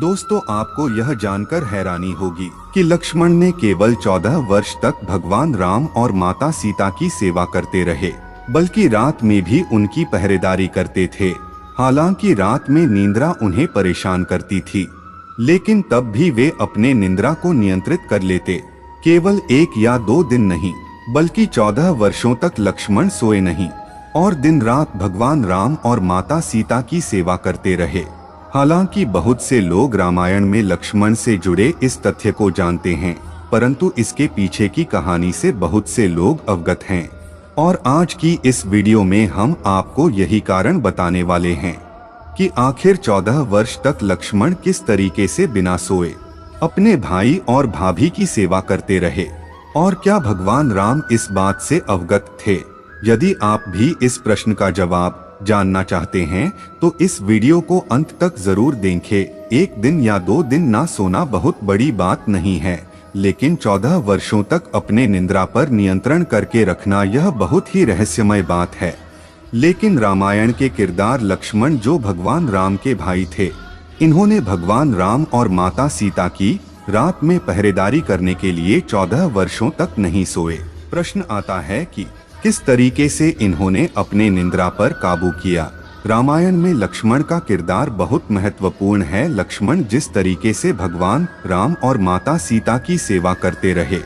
दोस्तों, आपको यह जानकर हैरानी होगी कि लक्ष्मण ने केवल 14 वर्ष तक भगवान राम और माता सीता की सेवा करते रहे, बल्कि रात में भी उनकी पहरेदारी करते थे। हालांकि रात में निंद्रा उन्हें परेशान करती थी, लेकिन तब भी वे अपने निंद्रा को नियंत्रित कर लेते। केवल 1 या 2 दिन नहीं, बल्कि 14 वर्षों तक लक्ष्मण सोए नहीं और दिन रात भगवान राम और माता सीता की सेवा करते रहे। हालांकि बहुत से लोग रामायण में लक्ष्मण से जुड़े इस तथ्य को जानते हैं, परंतु इसके पीछे की कहानी से बहुत से लोग अवगत हैं। और आज की इस वीडियो में हम आपको यही कारण बताने वाले हैं कि आखिर 14 वर्ष तक लक्ष्मण किस तरीके से बिना सोए अपने भाई और भाभी की सेवा करते रहे, और क्या भगवान राम इस बात से अवगत थे। यदि आप भी इस प्रश्न का जवाब जानना चाहते हैं तो इस वीडियो को अंत तक जरूर देखें। 1 दिन या 2 दिन ना सोना बहुत बड़ी बात नहीं है, लेकिन 14 वर्षों तक अपने निंद्रा पर नियंत्रण करके रखना यह बहुत ही रहस्यमय बात है। लेकिन रामायण के किरदार लक्ष्मण, जो भगवान राम के भाई थे, इन्होंने भगवान राम और माता सीता की रात में पहरेदारी करने के लिए 14 वर्षों तक नहीं सोए। प्रश्न आता है कि किस तरीके से इन्होंने अपने निंद्रा पर काबू किया। रामायण में लक्ष्मण का किरदार बहुत महत्वपूर्ण है। लक्ष्मण जिस तरीके से भगवान राम और माता सीता की सेवा करते रहे,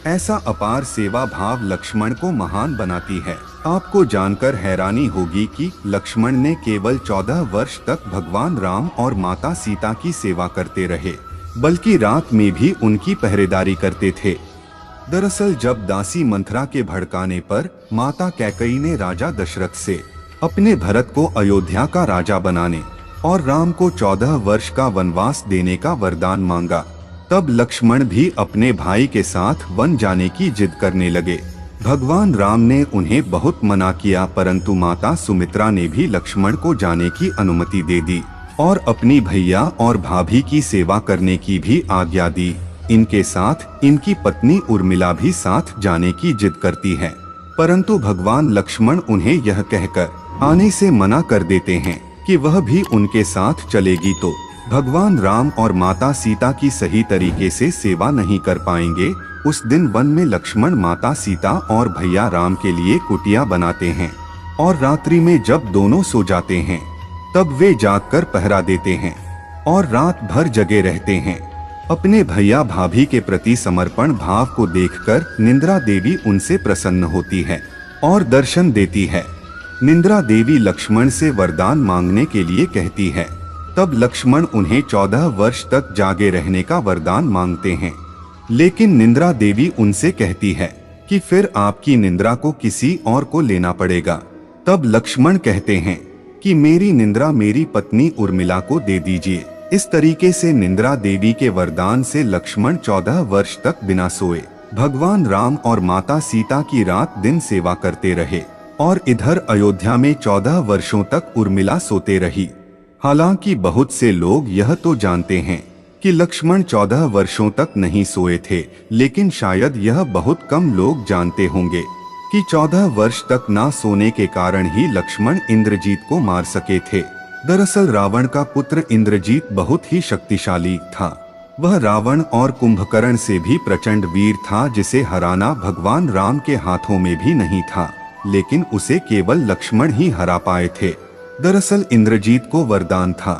ऐसा अपार सेवा भाव लक्ष्मण को महान बनाती है। आपको जानकर हैरानी होगी कि लक्ष्मण ने केवल 14 वर्ष तक भगवान राम और माता सीता की सेवा करते रहे, बल्कि रात में भी उनकी पहरेदारी करते थे। दरअसल जब दासी मंथरा के भड़काने पर माता कैकेयी ने राजा दशरथ से अपने भरत को अयोध्या का राजा बनाने और राम को 14 वर्ष का वनवास देने का वरदान मांगा, तब लक्ष्मण भी अपने भाई के साथ वन जाने की जिद करने लगे। भगवान राम ने उन्हें बहुत मना किया, परंतु माता सुमित्रा ने भी लक्ष्मण को जाने की अनुमति दे दी और अपनी भैया और भाभी की सेवा करने की भी आज्ञा दी। इनके साथ इनकी पत्नी उर्मिला भी साथ जाने की जिद करती है, परंतु भगवान लक्ष्मण उन्हें यह कहकर आने से मना कर देते हैं कि वह भी उनके साथ चलेगी तो भगवान राम और माता सीता की सही तरीके से सेवा नहीं कर पाएंगे। उस दिन वन में लक्ष्मण माता सीता और भैया राम के लिए कुटिया बनाते हैं और रात्रि में जब दोनों सो जाते हैं तब वे जागकर पहरा देते हैं और रात भर जगे रहते हैं। अपने भैया भाभी के प्रति समर्पण भाव को देखकर निंद्रा देवी उनसे प्रसन्न होती है और दर्शन देती है। निंद्रा देवी लक्ष्मण से वरदान मांगने के लिए कहती है। तब लक्ष्मण उन्हें 14 वर्ष तक जागे रहने का वरदान मांगते हैं, लेकिन निंद्रा देवी उनसे कहती है कि फिर आपकी निंद्रा को किसी और को लेना पड़ेगा। तब लक्ष्मण कहते हैं कि मेरी निंद्रा मेरी पत्नी उर्मिला को दे दीजिए। इस तरीके से निंद्रा देवी के वरदान से लक्ष्मण 14 वर्ष तक बिना सोए भगवान राम और माता सीता की रात दिन सेवा करते रहे, और इधर अयोध्या में 14 वर्षों तक उर्मिला सोते रही। हालांकि बहुत से लोग यह तो जानते हैं कि लक्ष्मण 14 वर्षों तक नहीं सोए थे, लेकिन शायद यह बहुत कम लोग जानते होंगे कि 14 वर्ष तक ना सोने के कारण ही लक्ष्मण इंद्रजीत को मार सके थे। दरअसल रावण का पुत्र इंद्रजीत बहुत ही शक्तिशाली था। वह रावण और कुंभकर्ण से भी प्रचंड वीर था, जिसे हराना भगवान राम के हाथों में भी नहीं था, लेकिन उसे केवल लक्ष्मण ही हरा पाए थे। दरअसल इंद्रजीत को वरदान था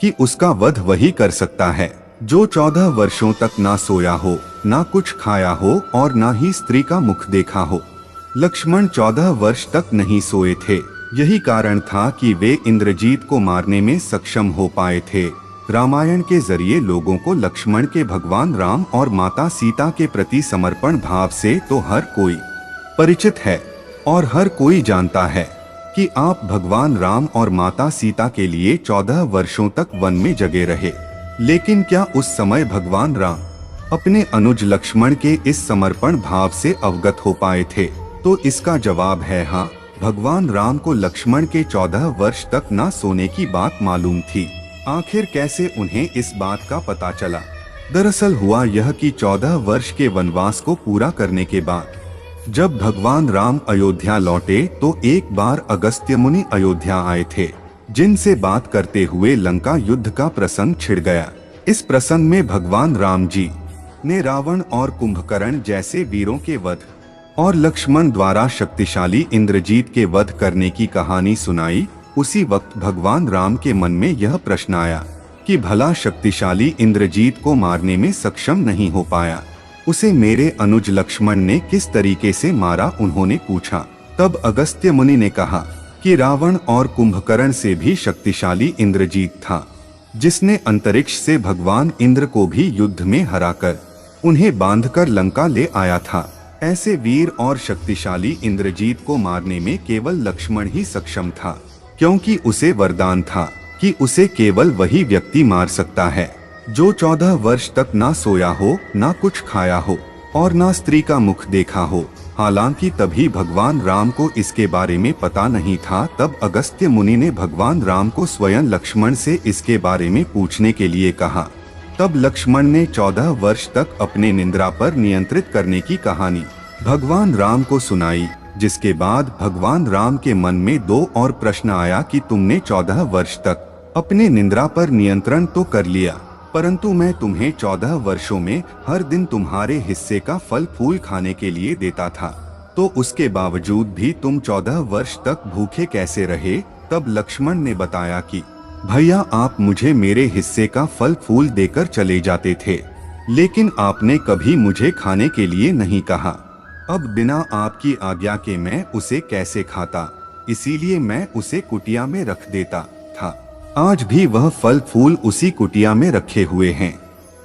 कि उसका वध वही कर सकता है जो 14 वर्षों तक ना सोया हो, ना कुछ खाया हो और ना ही स्त्री का मुख देखा हो। लक्ष्मण 14 वर्ष तक नहीं सोए थे। यही कारण था कि वे इंद्रजीत को मारने में सक्षम हो पाए थे। रामायण के जरिए लोगों को लक्ष्मण के भगवान राम और माता सीता के प्रति समर्पण भाव से तो हर कोई परिचित है और हर कोई जानता है कि आप भगवान राम और माता सीता के लिए 14 वर्षों तक वन में जगे रहे। लेकिन क्या उस समय भगवान राम अपने अनुज लक्ष्मण के इस समर्पण भाव से अवगत हो पाए थे? तो इसका जवाब है हाँ। भगवान राम को लक्ष्मण के 14 वर्ष तक ना सोने की बात मालूम थी। आखिर कैसे उन्हें इस बात का पता चला? दरअसल हुआ यह कि 14 वर्ष के वनवास को पूरा करने के बाद जब भगवान राम अयोध्या लौटे तो एक बार अगस्त्य मुनि अयोध्या आए थे, जिनसे बात करते हुए लंका युद्ध का प्रसंग छिड़ गया। इस प्रसंग में भगवान राम जी ने रावण और कुंभकर्ण जैसे वीरों के वध और लक्ष्मण द्वारा शक्तिशाली इंद्रजीत के वध करने की कहानी सुनाई। उसी वक्त भगवान राम के मन में यह प्रश्न आया कि भला शक्तिशाली इंद्रजीत को मारने में सक्षम नहीं हो पाया, उसे मेरे अनुज लक्ष्मण ने किस तरीके से मारा? उन्होंने पूछा। तब अगस्त्य मुनि ने कहा कि रावण और कुंभकर्ण से भी शक्तिशाली इंद्रजीत था, जिसने अंतरिक्ष से भगवान इंद्र को भी युद्ध में हराकर उन्हें बांधकर लंका ले आया था। ऐसे वीर और शक्तिशाली इंद्रजीत को मारने में केवल लक्ष्मण ही सक्षम था, क्योंकि उसे वरदान था कि उसे केवल वही व्यक्ति मार सकता है जो 14 वर्ष तक ना सोया हो, ना कुछ खाया हो और ना स्त्री का मुख देखा हो। हालांकि तभी भगवान राम को इसके बारे में पता नहीं था। तब अगस्त्य मुनि ने भगवान राम को स्वयं लक्ष्मण से इसके बारे में पूछने के लिए कहा। तब लक्ष्मण ने 14 वर्ष तक अपने निंद्रा पर नियंत्रित करने की कहानी भगवान राम को सुनाई, जिसके बाद भगवान राम के मन में 2 और प्रश्न आया कि तुमने 14 वर्ष तक अपने निंद्रा पर नियंत्रण तो कर लिया, परंतु मैं तुम्हें 14 वर्षों में हर दिन तुम्हारे हिस्से का फल फूल खाने के लिए देता था, तो उसके बावजूद भी तुम 14 वर्ष तक भूखे कैसे रहे? तब लक्ष्मण ने बताया कि भैया, आप मुझे मेरे हिस्से का फल फूल देकर चले जाते थे, लेकिन आपने कभी मुझे खाने के लिए नहीं कहा। अब बिना आपकी आज्ञा के मैं उसे कैसे खाता? इसीलिए मैं उसे कुटिया में रख देता था। आज भी वह फल फूल उसी कुटिया में रखे हुए हैं।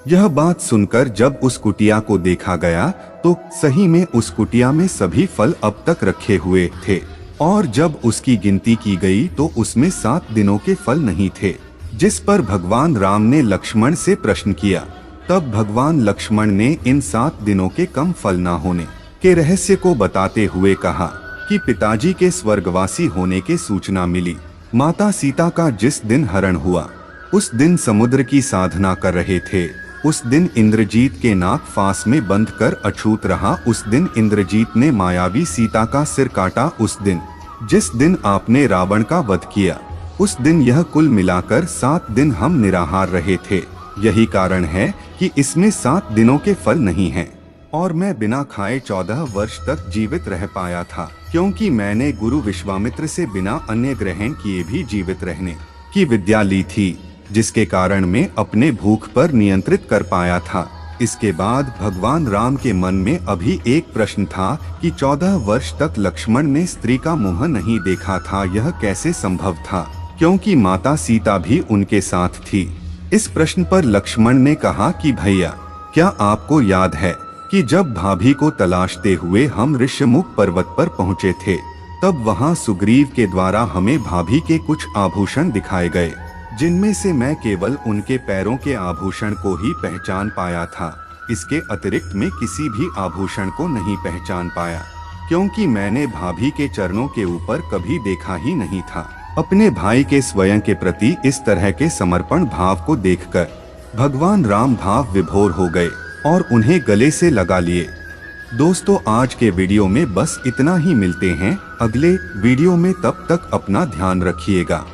यह बात सुनकर जब उस कुटिया को देखा गया तो सही में उस कुटिया में सभी फल अब तक रखे हुए थे, और जब उसकी गिनती की गई तो उसमें 7 दिनों के फल नहीं थे। जिस पर भगवान राम ने लक्ष्मण से प्रश्न किया। तब भगवान लक्ष्मण ने इन 7 दिनों के कम फल न होने के रहस्य को बताते हुए कहा कि पिताजी के स्वर्गवासी होने की सूचना मिली। माता सीता का जिस दिन हरण हुआ, उस दिन समुद्र की साधना कर रहे थे। उस दिन इंद्रजीत के नाक फांस में बंध कर अछूत रहा। उस दिन इंद्रजीत ने मायावी सीता का सिर काटा। उस दिन जिस दिन आपने रावण का वध किया, उस दिन यह कुल मिलाकर 7 दिन हम निराहार रहे थे। यही कारण है कि इसमें 7 दिनों के फल नहीं हैं। और मैं बिना खाए 14 वर्ष तक जीवित रह पाया था, क्योंकि मैंने गुरु विश्वामित्र से बिना अन्न ग्रहण किए भी जीवित रहने की विद्या ली थी, जिसके कारण मैं अपने भूख पर नियंत्रित कर पाया था। इसके बाद भगवान राम के मन में अभी एक प्रश्न था कि 14 वर्ष तक लक्ष्मण ने स्त्री का मुंह नहीं देखा था। यह कैसे संभव था, क्योंकि माता सीता भी उनके साथ थी। इस प्रश्न पर लक्ष्मण ने कहा कि भैया, क्या आपको याद है कि जब भाभी को तलाशते हुए हम ऋष्यमुख पर्वत पर पहुँचे थे, तब वहाँ सुग्रीव के द्वारा हमें भाभी के कुछ आभूषण दिखाए गए, जिनमें से मैं केवल उनके पैरों के आभूषण को ही पहचान पाया था। इसके अतिरिक्त मैं किसी भी आभूषण को नहीं पहचान पाया, क्योंकि मैंने भाभी के चरणों के ऊपर कभी देखा ही नहीं था। अपने भाई के स्वयं के प्रति इस तरह के समर्पण भाव को देखकर भगवान राम भाव विभोर हो गए और उन्हें गले से लगा लिए। दोस्तों, आज के वीडियो में बस इतना ही। मिलते हैं अगले वीडियो में, तब तक अपना ध्यान रखिएगा।